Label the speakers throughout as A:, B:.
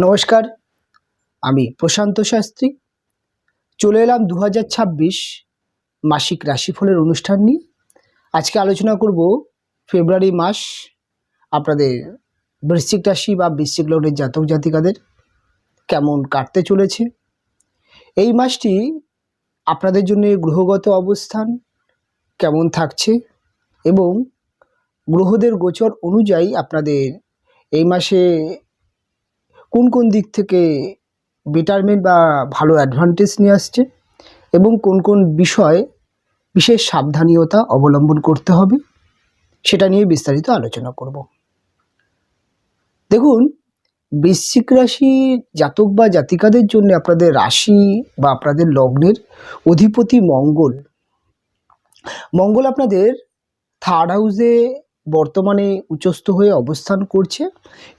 A: নমস্কার, আমি প্রশান্ত শাস্ত্রী চলে এলাম 2026 মাসিক রাশিফলের অনুষ্ঠান নিয়ে। আজকে আলোচনা করব ফেব্রুয়ারি মাস আপনাদের বৃশ্চিক রাশি বা বৃশ্চিক লগ্নের জাতক জাতিকাদের কেমন কাটতে চলেছে। এই মাসটি আপনাদের জন্য গ্রহগত অবস্থান কেমন থাকছে এবং গ্রহদের গোচর অনুযায়ী আপনাদের এই মাসে কোন কোন দিক থেকে বেটারমেন্ট বা ভালো অ্যাডভান্টেজ নিয়ে আসছে এবং কোন কোন বিষয়ে বিশেষ সাবধানতা অবলম্বন করতে হবে সেটা নিয়ে বিস্তারিত আলোচনা করব। দেখুন, বৃশ্চিক রাশি জাতক বা জাতিকাদের জন্য আপনাদের রাশি বা আপনাদের লগ্নের অধিপতি মঙ্গল আপনাদের থার্ড হাউসে বর্তমানে উচ্চস্থ হয়ে অবস্থান করছে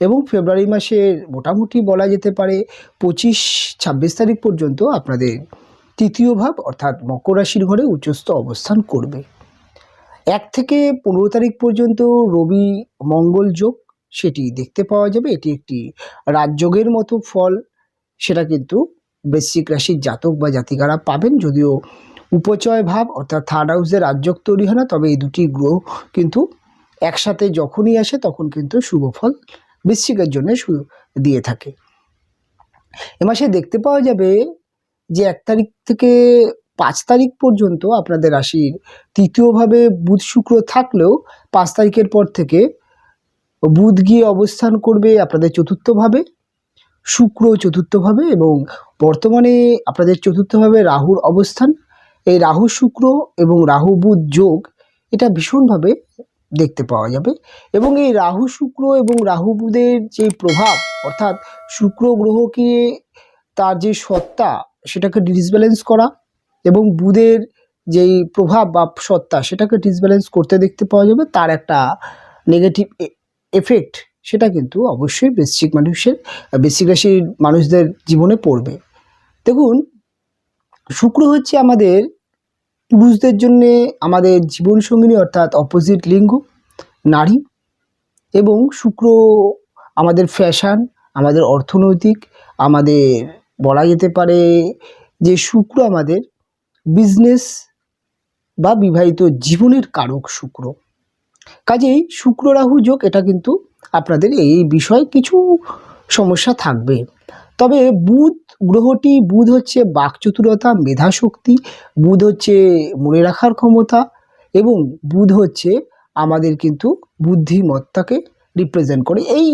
A: এবং ফেব্রুয়ারি মাসের মোটামুটি বলা যেতে পারে 25-26 তারিখ পর্যন্ত আপনাদের তৃতীয় ভাব অর্থাৎ মকর রাশির ঘরে উচ্চস্থ অবস্থান করবে। 1 থেকে 15 তারিখ পর্যন্ত রবি মঙ্গল যোগ সেটি দেখতে পাওয়া যাবে। এটি একটি রাজযোগের মতো ফল, সেটা কিন্তু বৃশ্চিক রাশির জাতক বা জাতিকারা পাবেন। যদিও উপচয় ভাব অর্থাৎ থার্ড হাউসের রাজযোগ তৈরি হয় না, তবে এই দুটি গ্রহ কিন্তু একসাথে যখনই আসে তখন কিন্তু শুভ ফল বৃশ্চিকের জন্য দিয়ে থাকে। এ মাসে দেখতে পাওয়া যাবে যে 1 তারিখ থেকে 5 তারিখ পর্যন্ত আপনাদের রাশির তৃতীয়ভাবে বুধ শুক্র থাকলেও 5 তারিখের পর থেকে বুধ গিয়ে অবস্থান করবে আপনাদের চতুর্থভাবে, শুক্র চতুর্থভাবে এবং বর্তমানে আপনাদের চতুর্থভাবে রাহুর অবস্থান। এই রাহু শুক্র এবং রাহু বুধ যোগ এটা ভীষণভাবে দেখতে পাওয়া যাবে এবং এই রাহু শুক্র এবং রাহু বুধের যে প্রভাব অর্থাৎ শুক্র গ্রহকে তার যে সত্তা সেটাকে ডিসব্যালেন্স করা এবং বুধের যেই প্রভাব বা সত্তা সেটাকে ডিসব্যালেন্স করতে দেখতে পাওয়া যাবে, তার একটা নেগেটিভ এফেক্ট সেটা কিন্তু অবশ্যই বৃশ্চিক রাশির মানুষদের জীবনে পড়বে। দেখুন, শুক্র হচ্ছে আমাদের পুরুষদের জন্য আমাদের জীবনসঙ্গিনী অর্থাৎ অপোজিট লিঙ্গ নারী, এবং শুক্র আমাদের ফ্যাশন, আমাদের অর্থনৈতিক, আমাদের বলা যেতে পারে যে শুক্র আমাদের বিজনেস বা বিবাহিত জীবনের কারক শুক্র। কাজেই শুক্র রাহু যোগ এটা কিন্তু আপনাদের এই বিষয়ে কিছু সমস্যা থাকবে। তবে বুধ হচ্ছে বাকচতুরতা, মেধাশক্তি, বুধ হচ্ছে মনে রাখার ক্ষমতা এবং বুধ হচ্ছে আমাদের কিন্তু বুদ্ধিমত্তাকে রিপ্রেজেন্ট করে। এই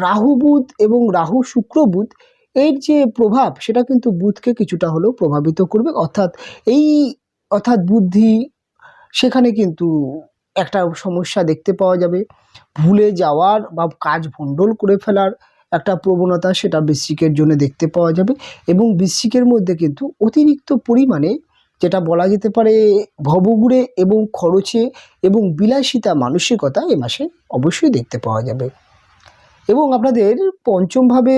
A: রাহু বুধ এবং রাহু শুক্র বুধ এর যে প্রভাব সেটা কিন্তু বুধকে কিছুটা হলেও প্রভাবিত করবে, অর্থাৎ বুদ্ধি সেখানে কিন্তু একটা সমস্যা দেখতে পাওয়া যাবে। ভুলে যাওয়ার বা কাজ ভণ্ডুল করে ফেলার একটা প্রবণতা সেটা বৃশ্চিকের জন্য দেখতে পাওয়া যাবে এবং বৃশ্চিকের মধ্যে কিন্তু অতিরিক্ত পরিমাণে যেটা বলা যেতে পারে ভবঘুরে এবং খরচে এবং বিলাসিতা মানসিকতা এ মাসে অবশ্যই দেখতে পাওয়া যাবে। এবং আপনাদের পঞ্চমভাবে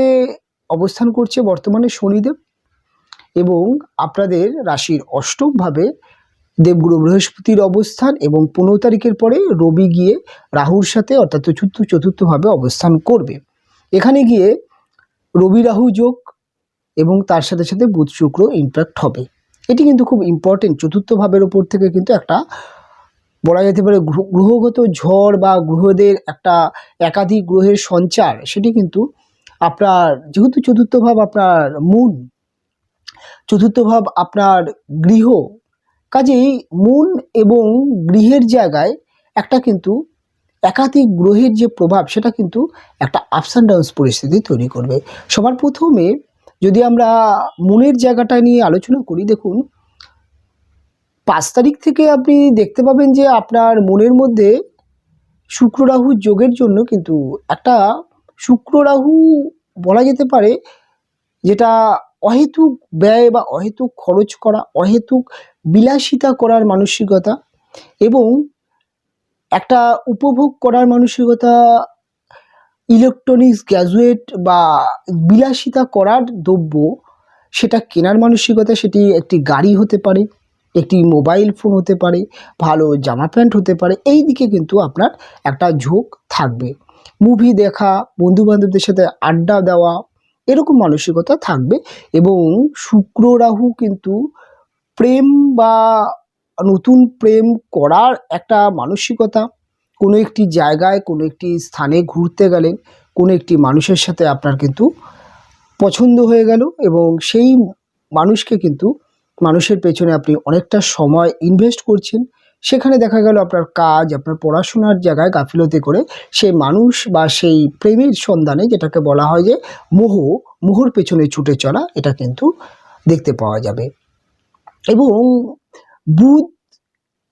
A: অবস্থান করছে বর্তমানে শনিদেব এবং আপনাদের রাশির অষ্টমভাবে দেবগুরু বৃহস্পতির অবস্থান এবং 15 তারিখের পরে রবি গিয়ে রাহুর সাথে অর্থাৎ চতুর্থভাবে অবস্থান করবে। এখানে গিয়ে রবি রাহু যোগ এবং তার সাথে সাথে বুধ শুক্র ইম্প্যাক্ট হবে। এটি কিন্তু খুব ইম্পর্টেন্ট। চতুর্থ ভাবের ওপর থেকে কিন্তু একটা বলা যেতে পারে গ্রহগত ঝড় বা গ্রহদের একটা একাধিক গ্রহের সঞ্চার, সেটি কিন্তু আপনার যেহেতু চতুর্থ ভাব আপনার মূল, চতুর্থ ভাব আপনার গৃহ, কাজেই মূল এবং গৃহের জায়গায় একটা কিন্তু একাধিক গ্রহের যে প্রভাব সেটা কিন্তু একটা আপস অ্যান্ড ডাউনস পরিস্থিতি তৈরি করবে। সবার প্রথমে যদি আমরা মনের জায়গাটা নিয়ে আলোচনা করি, দেখুন 5 তারিখ থেকে আপনি দেখতে পাবেন যে আপনার মনের মধ্যে শুক্র রাহু যোগের জন্য কিন্তু একটা শুক্র রাহু বলা যেতে পারে যেটা অহেতুক ব্যয় বা অহেতুক খরচ করা, অহেতুক বিলাসিতা করার মানসিকতা এবং একটা উপভোগ করার মানসিকতা, ইলেকট্রনিক্স গ্যাজেট বা বিলাসিতা করার দ্রব্য সেটা কেনার মানসিকতা, সেটি একটি গাড়ি হতে পারে, একটি মোবাইল ফোন হতে পারে, ভালো জামা প্যান্ট হতে পারে, এই দিকে কিন্তু আপনার একটা ঝোঁক থাকবে। মুভি দেখা, বন্ধুবান্ধবদের সাথে আড্ডা দেওয়া, এরকম মানসিকতা থাকবে। এবং শুক্র রাহু কিন্তু প্রেম বা নতুন প্রেম করার একটা মানসিকতা, কোনো একটি জায়গায় কোনো একটি স্থানে ঘুরতে গেলেন, কোনো একটি মানুষের সাথে আপনার কিন্তু পছন্দ হয়ে গেল এবং সেই মানুষকে কিন্তু মানুষের পেছনে আপনি অনেকটা সময় ইনভেস্ট করছেন, সেখানে দেখা গেল আপনার কাজ, আপনার পড়াশোনার জায়গায় গাফিলতি করে সেই মানুষ বা সেই প্রেমের সন্ধানে, যেটাকে বলা হয় যে মোহর পেছনে ছুটে চলা, এটা কিন্তু দেখতে পাওয়া যাবে। এবং বুধ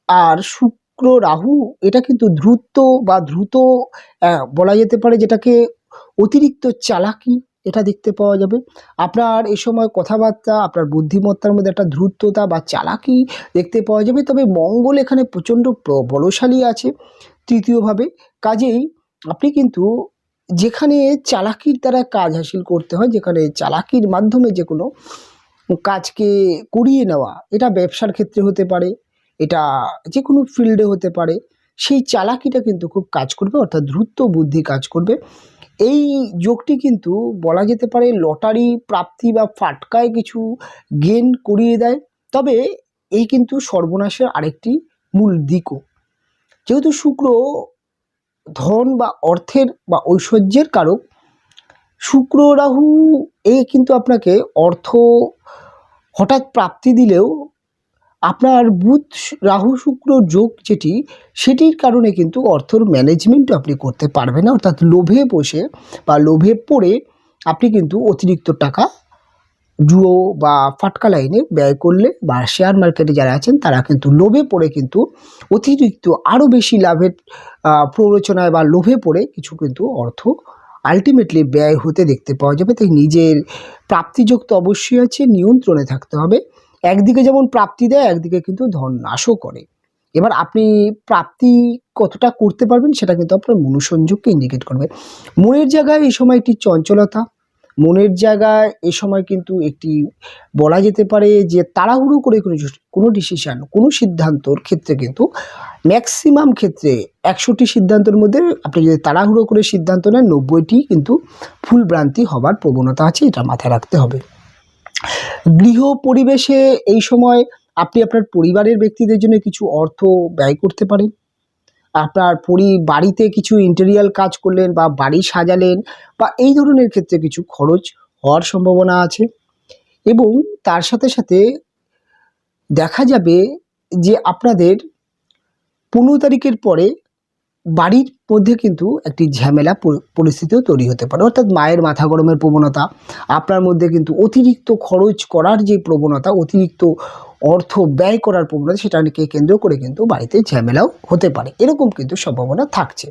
A: আর শুক্র রাহু, এটা কিন্তু দ্রুত বলা যেতে পারে, যেটাকে অতিরিক্ত চালাকি, এটা দেখতে পাওয়া যাবে। আপনার এই সময় কথাবার্তা, আপনার বুদ্ধিমত্তার মধ্যে একটা দ্রুততা বা চালাকি দেখতে পাওয়া যাবে। তবে মঙ্গল এখানে প্রচণ্ড বলশালী আছে তৃতীয়ভাবে, কাজেই আপনি কিন্তু যেখানে চালাকির দ্বারা কাজ হাসিল করতে হয়, যেখানে চালাকির মাধ্যমে যে কোনো কাজকে করিয়ে নেওয়া, এটা ব্যবসার ক্ষেত্রে হতে পারে, এটা যে কোনো ফিল্ডে হতে পারে, সেই চালাকিটা কিন্তু খুব কাজ করবে, অর্থাৎ দ্রুত বুদ্ধি কাজ করবে। এই যোগটি কিন্তু বলা যেতে পারে লটারি প্রাপ্তি বা ফাটকায় কিছু গেন করিয়ে দেয়। তবে এই কিন্তু সর্বনাশের আরেকটি মূল দিকও, যেহেতু শুক্র ধন বা অর্থের বা ঐশ্বর্যের কারক, শুক্র রাহু কিন্তু আপনাকে অর্থ হঠাৎ প্রাপ্তি দিলেও আপনার বুধ রাহু শুক্র যোগ সেটির কারণে কিন্তু অর্থর ম্যানেজমেন্ট আপনি করতে পারবেন না, অর্থাৎ লোভে বসে বা লোভে পড়ে আপনি কিন্তু অতিরিক্ত টাকা জুয়ো বা ফাটকা লাইনে ব্যয় করলে, বা শেয়ার মার্কেটে যারা আছেন তারা কিন্তু লোভে পড়ে কিন্তু অতিরিক্ত আরও বেশি লাভের প্ররোচনায় বা লোভে পড়ে কিছু কিন্তু অর্থ আলটিমেটলি ব্যয় হতে দেখতে পাওয়া যাবে। তাই নিজের প্রাপ্তিযোগ তো অবশ্যই আছে, নিয়ন্ত্রণে থাকতে হবে। একদিকে যেমন প্রাপ্তি দেয়, একদিকে কিন্তু ধন নাশও করে। এবার আপনি প্রাপ্তি কতটা করতে পারবেন সেটা কিন্তু আপনার মনোসংযোগকে ইন্ডিকেট করবে। মনের জায়গায় এই সময় একটি চঞ্চলতা, মনের জায়গায় এ সময় কিন্তু একটি বলা যেতে পারে যে তাড়াহুড়ো করে কোনো ডিসিশান, কোনো সিদ্ধান্তর ক্ষেত্রে কিন্তু ম্যাক্সিমাম ক্ষেত্রে 100টি সিদ্ধান্তের মধ্যে আপনি যদি তাড়াহুড়ো করে সিদ্ধান্ত নেন, 90টি কিন্তু ভুলভ্রান্তি হবার প্রবণতা আছে, এটা মাথায় রাখতে হবে। গৃহ পরিবেশে এই সময় আপনি আপনার পরিবারের ব্যক্তিদের জন্য কিছু অর্থ ব্যয় করতে পারেন। আপনার বাড়িতে কিছু ইন্টেরিয়াল কাজ করলেন বা বাড়ি সাজালেন, বা এই ধরনের ক্ষেত্রে কিছু খরচ হওয়ার সম্ভাবনা আছে। এবং তার সাথে সাথে দেখা যাবে যে আপনাদের 15 তারিখের পরে বাড়ির মধ্যে কিন্তু একটি ঝামেলা পরিস্থিতিও তৈরি হতে পারে, অর্থাৎ মায়ের মাথা গরমের প্রবণতা, আপনার মধ্যে কিন্তু অতিরিক্ত খরচ করার যে প্রবণতা, অতিরিক্ত অর্থ ব্যয় করার প্রবণতা, সেটাকে কেন্দ্র করে কিন্তু বাড়িতে ঝামেলাও হতে পারে, এরকম কিন্তু সম্ভাবনা থাকছে।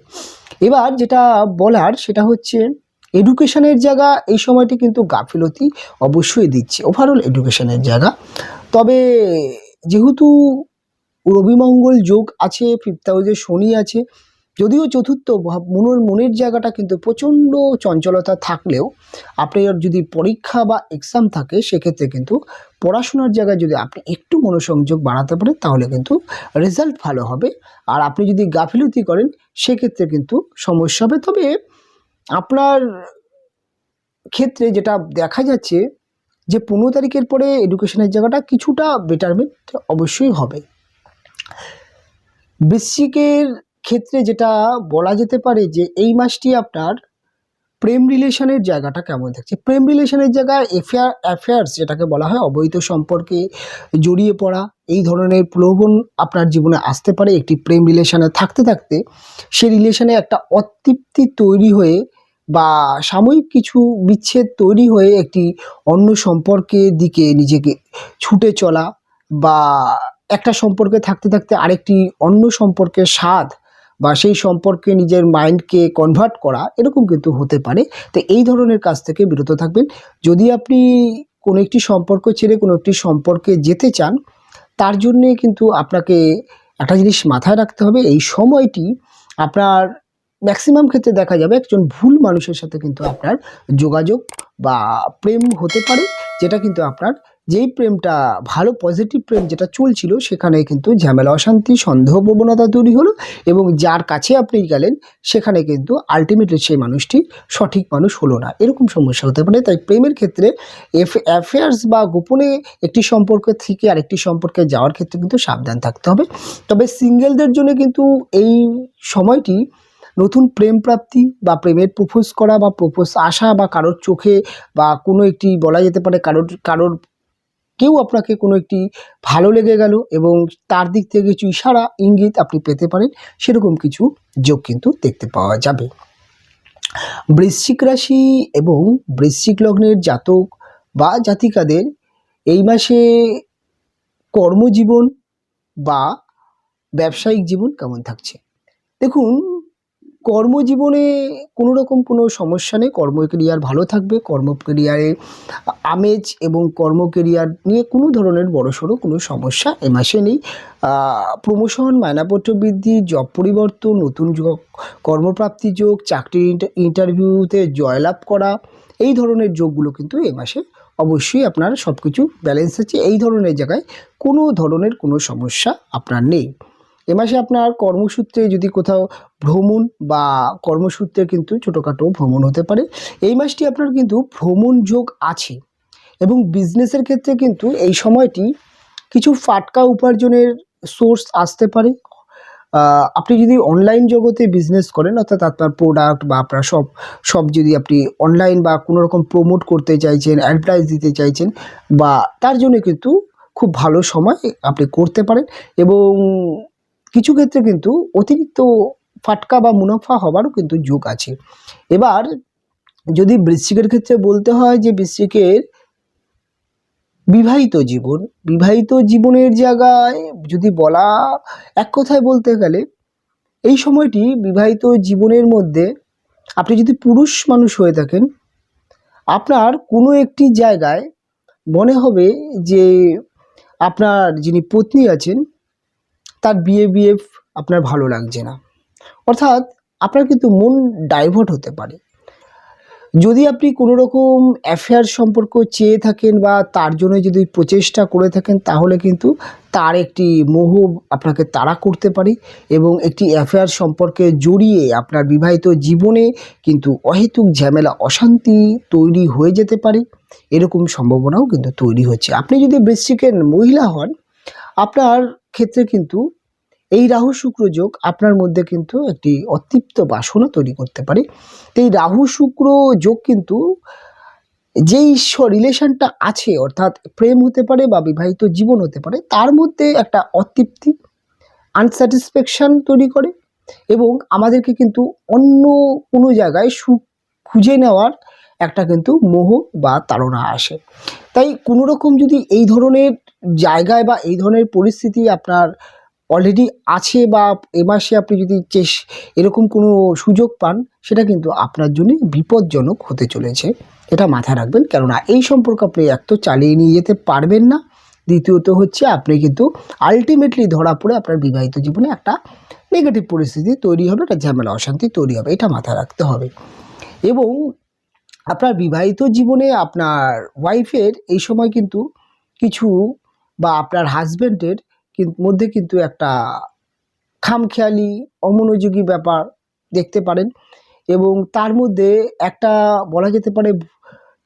A: এবার যেটা বলার সেটা হচ্ছে এডুকেশনের জায়গা এই সময়টি কিন্তু গাফিলতি অবশ্যই দিচ্ছে, ওভারঅল এডুকেশনের জায়গা। তবে যেহেতু রবিমঙ্গল যোগ আছে, 5th হাউসে শনি আছে, যদিও চতুর্থ মনের জায়গাটা কিন্তু প্রচণ্ড চঞ্চলতা থাকলেও আপনার যদি পরীক্ষা বা এক্সাম থাকে, সেক্ষেত্রে কিন্তু পড়াশোনার জায়গায় যদি আপনি একটু মনোসংযোগ বাড়াতে পারেন তাহলে কিন্তু রেজাল্ট ভালো হবে। আর আপনি যদি গাফিলতি করেন সেক্ষেত্রে কিন্তু সমস্যা হবে। তবে আপনার ক্ষেত্রে যেটা দেখা যাচ্ছে যে 15 তারিখের পরে এডুকেশনের জায়গাটা কিছুটা বেটারমেন্ট অবশ্যই হবে। বৃশ্চিকের ক্ষেত্রে যেটা বলা যেতে পারে যে এই মাসটি আপনার প্রেম রিলেশনের জায়গাটা কেমন থাকছে। প্রেম রিলেশনের জায়গায় অ্যাফেয়ার্স যেটাকে বলা হয়, অবৈধ সম্পর্কে জড়িয়ে পড়া, এই ধরনের প্রলোভন আপনার জীবনে আসতে পারে। একটি প্রেম রিলেশনে থাকতে থাকতে সেই রিলেশনে একটা অতৃপ্তি তৈরি হয়ে বা সাময়িক কিছু বিচ্ছেদ তৈরি হয়ে একটি অন্য সম্পর্কের দিকে নিজেকে ছুটে চলা, বা একটা সম্পর্কে থাকতে থাকতে আরেকটি অন্য সম্পর্কের স্বাদ বা সেই সম্পর্কে নিজের মাইন্ডকে কনভার্ট করা, এরকম কিন্তু হতে পারে। তো এই ধরনের কাজ থেকে বিরত থাকবেন। যদি আপনি কোনো একটি সম্পর্ক ছেড়ে কোনো একটি সম্পর্কে যেতে চান, তার জন্যে কিন্তু আপনাকে একটা জিনিস মাথায় রাখতে হবে, এই সময়টি আপনার ম্যাক্সিমাম ক্ষেত্রে দেখা যাবে একজন ভুল মানুষের সাথে কিন্তু আপনার যোগাযোগ বা প্রেম হতে পারে, যেটা কিন্তু আপনার যেই প্রেমটা ভালো পজিটিভ প্রেম যেটা চলছিল সেখানে কিন্তু ঝামেলা অশান্তি সন্দেহ প্রবণতা তৈরি হলো, এবং যার কাছে আপনি গেলেন সেখানে কিন্তু আলটিমেটলি সেই মানুষটি সঠিক মানুষ হলো না, এরকম সমস্যা হতে পারে। তাই প্রেমের ক্ষেত্রে অ্যাফেয়ার্স বা গোপনে একটি সম্পর্ক থেকে আরেকটি সম্পর্কে যাওয়ার ক্ষেত্রে কিন্তু সাবধান থাকতে হবে। তবে সিঙ্গেলদের জন্য কিন্তু এই সময়টি নতুন প্রেম প্রাপ্তি বা প্রেমের প্রপোজ করা বা প্রপোজ আসা বা কারোর চোখে বা কোনো একটি বলা যেতে পারে কারোর কেউ আপনাকে কোনো একটি ভালো লেগে গেল এবং তার দিক থেকে কিছু ইশারা ইঙ্গিত আপনি পেতে পারেন, সেরকম কিছু যোগ কিন্তু দেখতে পাওয়া যাবে। বৃশ্চিক রাশি এবং বৃশ্চিক লগ্নের জাতক বা জাতিকাদের এই মাসে কর্মজীবন বা ব্যবসায়িক জীবন কেমন থাকছে? দেখুন, কর্মজীবনে কোনো রকম কোনো সমস্যা নেই, কর্ম কেরিয়ার ভালো থাকবে। কর্ম কেরিয়ারে আমেজ এবং কর্ম কেরিয়ার নিয়ে কোনো ধরনের বড়সড় কোনো সমস্যা এ মাসে নেই। প্রমোশন, মায়নাপত্র বৃদ্ধি, জব পরিবর্তন, নতুন যোগ, কর্মপ্রাপ্তি যোগ, চাকরির ইন্টারভিউতে জয়লাভ করা, এই ধরনের যোগগুলো কিন্তু এ মাসে অবশ্যই আপনার সব কিছু ব্যালেন্স আছে। এই ধরনের জায়গায় কোনো ধরনের কোনো সমস্যা আপনার নেই। এ মাসে আপনার কর্মসূত্রে যদি কোথাও ভ্রমণ বা কর্মসূত্রে কিন্তু ছোটোখাটো ভ্রমণ হতে পারে। এই মাসটি আপনার কিন্তু ভ্রমণ যোগ আছে, এবং বিজনেসের ক্ষেত্রে কিন্তু এই সময়টি কিছু ফাটকা উপার্জনের সোর্স আসতে পারে। আপনি যদি অনলাইন জগতে বিজনেস করেন, অর্থাৎ আপনার প্রোডাক্ট বা আপনার সব যদি আপনি অনলাইন বা কোনো রকম প্রমোট করতে চাইছেন, অ্যাডভার্টাইজ দিতে চাইছেন, বা তার জন্য কিন্তু খুব ভালো সময় আপনি করতে পারেন, এবং কিছু ক্ষেত্রে কিন্তু অতিরিক্ত ফাটকা বা মুনাফা হবারও কিন্তু যোগ আছে। এবার যদি বৃশ্চিকের ক্ষেত্রে বলতে হয় যে বৃশ্চিকের বিবাহিত জীবনের জায়গায় যদি বলা, এক কথায় বলতে গেলে এই সময়টি বিবাহিত জীবনের মধ্যে আপনি যদি পুরুষ মানুষ হয়ে থাকেন, আপনার কোনো একটি জায়গায় মনে হবে যে আপনার যিনি পত্নী আছেন তার বিহেভ আপনার ভালো লাগছে না, অর্থাৎ আপনার কিন্তু মন ডাইভার্ট হতে পারে। যদি আপনি কোনো রকম অ্যাফেয়ার সম্পর্ক চেয়ে থাকেন বা তার জন্য যদি প্রচেষ্টা করে থাকেন, তাহলে কিন্তু তার একটি মোহ আপনাকে তাড়া করতে পারে, এবং একটি অ্যাফেয়ার সম্পর্কে জড়িয়ে আপনার বিবাহিত জীবনে কিন্তু অহেতুক ঝামেলা অশান্তি তৈরি হয়ে যেতে পারে, এরকম সম্ভাবনাও কিন্তু তৈরি হচ্ছে। আপনি যদি বৃশ্চিকের মহিলা হন, আপনার ক্ষেত্রে কিন্তু এই রাহু শুক্র যোগ আপনার মধ্যে কিন্তু একটি অতৃপ্ত বাসনা তৈরি করতে পারে। এই রাহু শুক্র যোগ কিন্তু যেই রিলেশনটা আছে, অর্থাৎ প্রেম হতে পারে বা বিবাহিত জীবন হতে পারে, তার মধ্যে একটা অতৃপ্তি, আনস্যাটিসফ্যাকশন তৈরি করে, এবং আমাদেরকে কিন্তু অন্য কোনো জায়গায় সুখ খুঁজে নেওয়ার একটা কিন্তু মোহ বা তাড়না আসে। তাই কোনো রকম যদি এই ধরনের জায়গায় বা এই ধরনের পরিস্থিতি আপনার অলরেডি আছে, বা এ মাসে আপনি যদি এরকম কোনো সুযোগ পান, সেটা কিন্তু আপনার জন্য বিপজ্জনক হতে চলেছে, এটা মাথায় রাখবেন। কেননা এই সম্পর্ক আপনি এক তো চালিয়ে নিয়ে যেতে পারবেন না, দ্বিতীয়ত হচ্ছে আপনি কিন্তু আলটিমেটলি ধরা পড়ে আপনার বিবাহিত জীবনে একটা নেগেটিভ পরিস্থিতি তৈরি হবে, একটা ঝামেলা অশান্তি তৈরি হবে, এটা মাথায় রাখতে হবে। এবং আপনার বিবাহিত জীবনে আপনার ওয়াইফের এই সময় কিন্তু কিছু, বা আপনার হাজব্যান্ডের মধ্যে কিন্তু একটা খামখেয়ালি অমনোযোগী ব্যাপার দেখতে পারেন, এবং তার মধ্যে একটা বলা যেতে পারে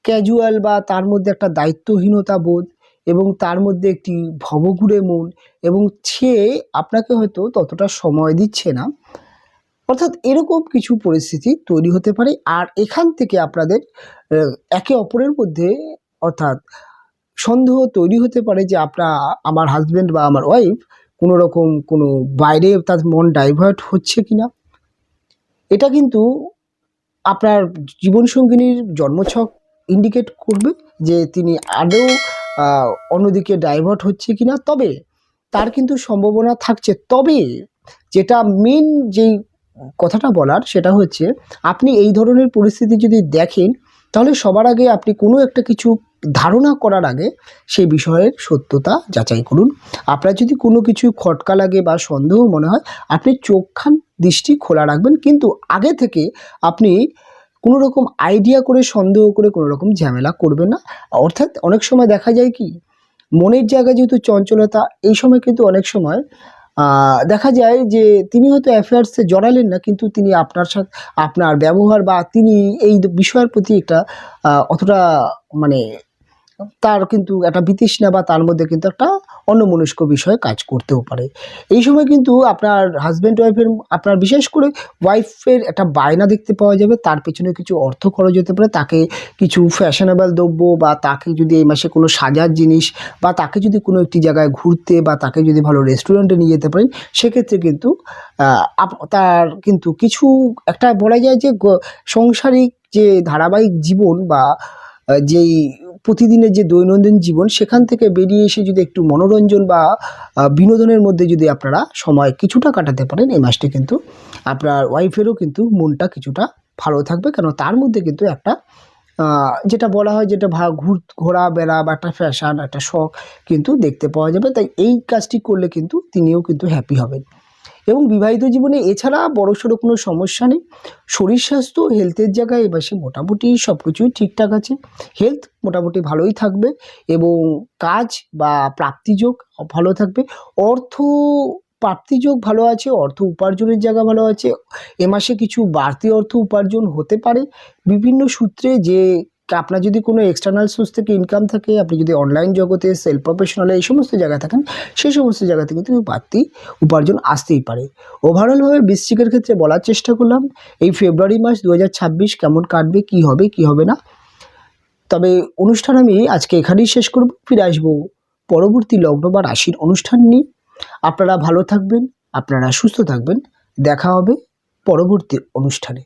A: ক্যাজুয়াল, বা তার মধ্যে একটা দায়িত্বহীনতা বোধ, এবং তার মধ্যে একটি ভবঘুরে মন, এবং সে আপনাকে হয়তো ততটা সময় দিচ্ছে না, অর্থাৎ এরকম কিছু পরিস্থিতি তৈরি হতে পারে। আর এখান থেকে আপনাদের একে অপরের মধ্যে অর্থাৎ সন্দেহ তৈরি হতে পারে যে আমার হাজব্যান্ড বা আমার ওয়াইফ কোনো রকম কোনো বাইরে তার মন ডাইভার্ট হচ্ছে কিনা। এটা কিন্তু আপনার জীবনসঙ্গিনীর জন্মছক ইন্ডিকেট করবে যে তিনি আদৌ অন্যদিকে ডাইভার্ট হচ্ছে কিনা। তবে তার কিন্তু সম্ভাবনা থাকছে। তবে যেটা মেন যেই কথাটা বলার সেটা হচ্ছে, আপনি এই ধরনের পরিস্থিতি যদি দেখেন, তাহলে সবার আগে আপনি কোনো একটা কিছু ধারণা করার আগে সেই বিষয়ের সত্যতা যাচাই করুন। আপনার যদি কোনো কিছু খটকা লাগে বা সন্দেহ মনে হয়, আপনি চোখখান দৃষ্টি খোলা রাখবেন, কিন্তু আগে থেকে আপনি কোনো রকম আইডিয়া করে সন্দেহ করে কোনো রকম ঝামেলা করবেন না। অর্থাৎ অনেক সময় দেখা যায় কি, মনের জায়গায় যেহেতু চঞ্চলতা, এই সময় কিন্তু অনেক সময় দেখা যায় যে তিনি হয়তো অ্যাফেয়ার্সে জড়ালেন না, কিন্তু তিনি আপনার সাথে আপনার ব্যবহার বা তিনি এই বিষয়ের প্রতি একটা অতটা মানে তার কিন্তু একটা বিতৃষ্ণা বা তার মধ্যে কিন্তু একটা অন্যমনস্ক বিষয় কাজ করতেও পারে। এই সময় কিন্তু আপনার হাজব্যান্ড ওয়াইফের, আপনার বিশেষ করে ওয়াইফের একটা বায়না দেখতে পাওয়া যাবে, তার পেছনে কিছু অর্থ খরচ হতে পারে, তাকে কিছু ফ্যাশনেবল দ্রব্য বা তাকে যদি এই মাসে কোনো সাজার জিনিস বা তাকে যদি কোনো একটি জায়গায় ঘুরতে বা তাকে যদি ভালো রেস্টুরেন্টে নিয়ে যেতে পারেন, সেক্ষেত্রে কিন্তু তার কিন্তু কিছু একটা বলা যায় যে সাংসারিক যে ধারাবাহিক জীবন বা যেই প্রতিদিনের যে দৈনন্দিন জীবন, সেখান থেকে বেরিয়ে এসে যদি একটু মনোরঞ্জন বা বিনোদনের মধ্যে যদি আপনারা সময় কিছুটা কাটাতে পারেন, এই মাসটি কিন্তু আপনার ওয়াইফেরও কিন্তু মনটা কিছুটা ভালো থাকবে। কেন তার মধ্যে কিন্তু একটা যেটা বলা হয়, যেটা ঘোরাবেড়া বা একটা ফ্যাশন, একটা শখ কিন্তু দেখতে পাওয়া যাবে। তাই এই কাজটি করলে কিন্তু তিনিও কিন্তু হ্যাপি হবেন। এবং বিবাহিত জীবনে এছাড়া বড়সড় কোনো সমস্যা নেই। শরীর স্বাস্থ্য হেলথের জায়গায় এবার সে মোটামুটি সব কিছুই ঠিকঠাক আছে। হেলথ মোটামুটি ভালোই থাকবে এবং কাজ বা প্রাপ্তিযোগ ভালো থাকবে। অর্থ প্রাপ্তিযোগ ভালো আছে, অর্থ উপার্জনের জায়গা ভালো আছে। এ মাসে কিছু বাড়তি অর্থ উপার্জন হতে পারে বিভিন্ন সূত্রে। যে আপনার যদি কোনো এক্সটার্নাল সোর্স থেকে ইনকাম থাকে, আপনি যদি অনলাইন জগতে সেলফ প্রফেশনালে এই সমস্ত জায়গায় থাকেন, সেই সমস্ত জায়গাতে কিন্তু বাড়তি উপার্জন আসতেই পারে। ওভারঅলভাবে বৃশ্চিকের ক্ষেত্রে বলার চেষ্টা করলাম এই ফেব্রুয়ারি মাস 2026 কেমন কাটবে, কি হবে কি হবে না। তবে অনুষ্ঠান আমি আজকে এখানেই শেষ করব। ফিরে আসবো পরবর্তী লগ্ন বা রাশির অনুষ্ঠান নিয়ে। আপনারা ভালো থাকবেন, আপনারা সুস্থ থাকবেন। দেখা হবে পরবর্তী অনুষ্ঠানে।